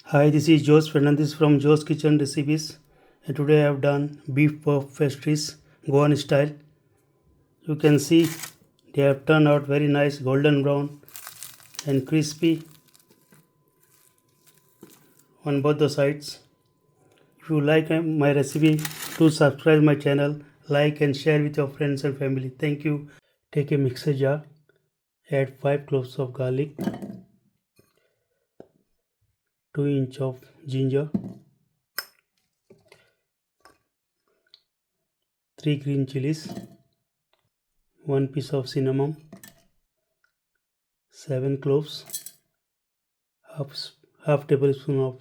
Hi, this is Jose Fernandez from Joe's Kitchen Recipes, and today I have done beef puff pastries, Goan style. You can see they have turned out very nice, golden brown and crispy on both the sides. If you like my recipe, do subscribe my channel, like and share with your friends and family. Thank you. Take a mixer jar, add 5 cloves of garlic, 2 inch of ginger, 3 green chilies, 1 piece of cinnamon, 7 cloves, half, half tablespoon of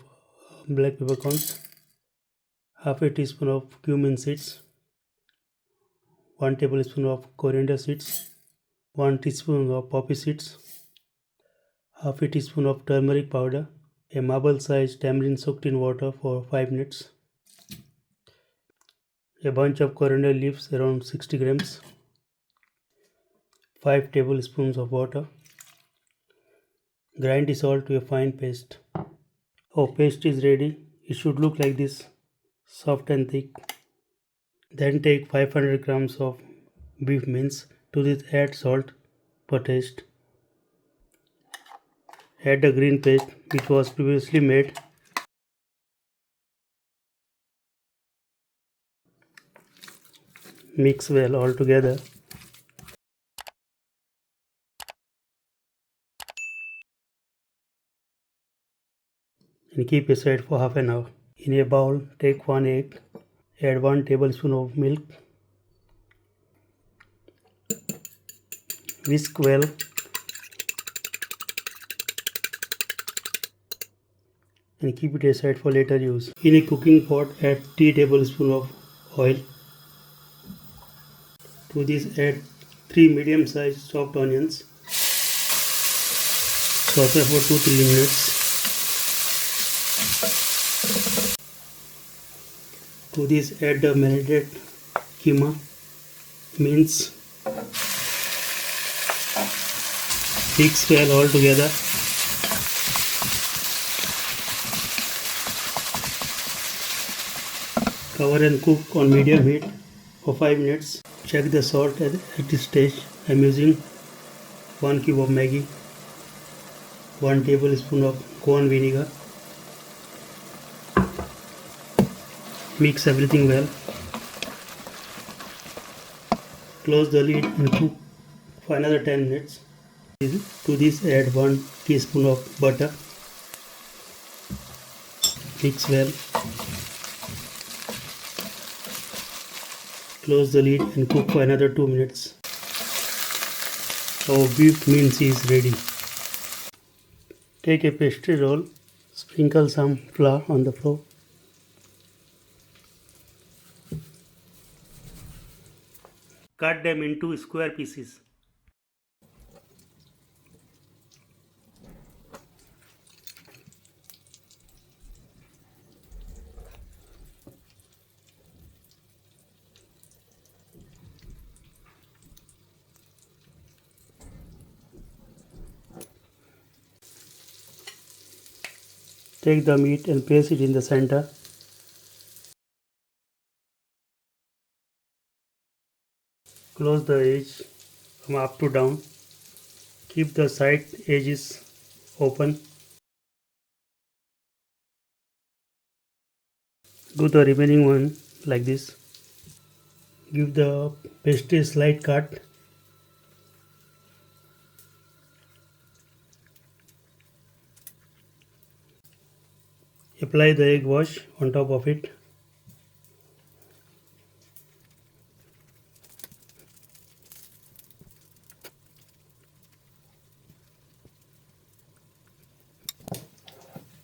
black peppercorns, half a teaspoon of cumin seeds, 1 tablespoon of coriander seeds, 1 teaspoon of poppy seeds, half a teaspoon of turmeric powder, a marble sized tamarind soaked in water for 5 minutes, a bunch of coriander leaves around 60 grams, 5 tablespoons of water. Grind this all to a fine paste. Our paste is ready. It should look like this, soft and thick. Then take 500 grams of beef mince. To this add salt per taste. Add the green paste which was previously made. Mix well all together. And keep aside for half an hour. In a bowl, take 1 egg. Add 1 tablespoon of milk. Whisk well. And keep it aside for later use. In a cooking pot, add 3 tablespoons of oil. To this add 3 medium-sized chopped onions. Saute for 2-3 minutes. To this add the marinated keema, mince, mix well all together. Cover and cook on medium heat for 5 minutes. Check the salt at this stage. I am using 1 cube of Maggi, 1 tablespoon of corn vinegar. Mix everything well. Close the lid and cook for another 10 minutes. To this add 1 teaspoon of butter. Mix well. Close the lid and cook for another 2 minutes. Our beef mince is ready. Take a pastry roll, sprinkle some flour on the floor. Cut them into square pieces. Take the meat and place it in the center. Close the edge from up to down. Keep the side edges open. Do the remaining one like this. Give the pastry a slight cut. Apply the egg wash on top of it.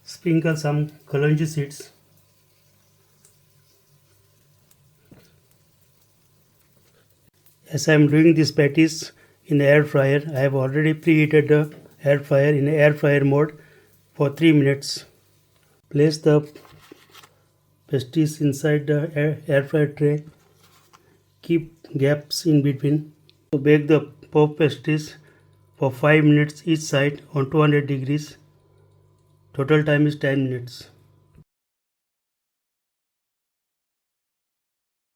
Sprinkle some kalonji seeds. As I am doing these patties in the air fryer, I have already preheated the air fryer in air fryer mode for 3 minutes. Place the pastries inside the air fryer tray. Keep gaps in between. So bake the puff pastries for 5 minutes each side on 200 degrees. Total time is 10 minutes.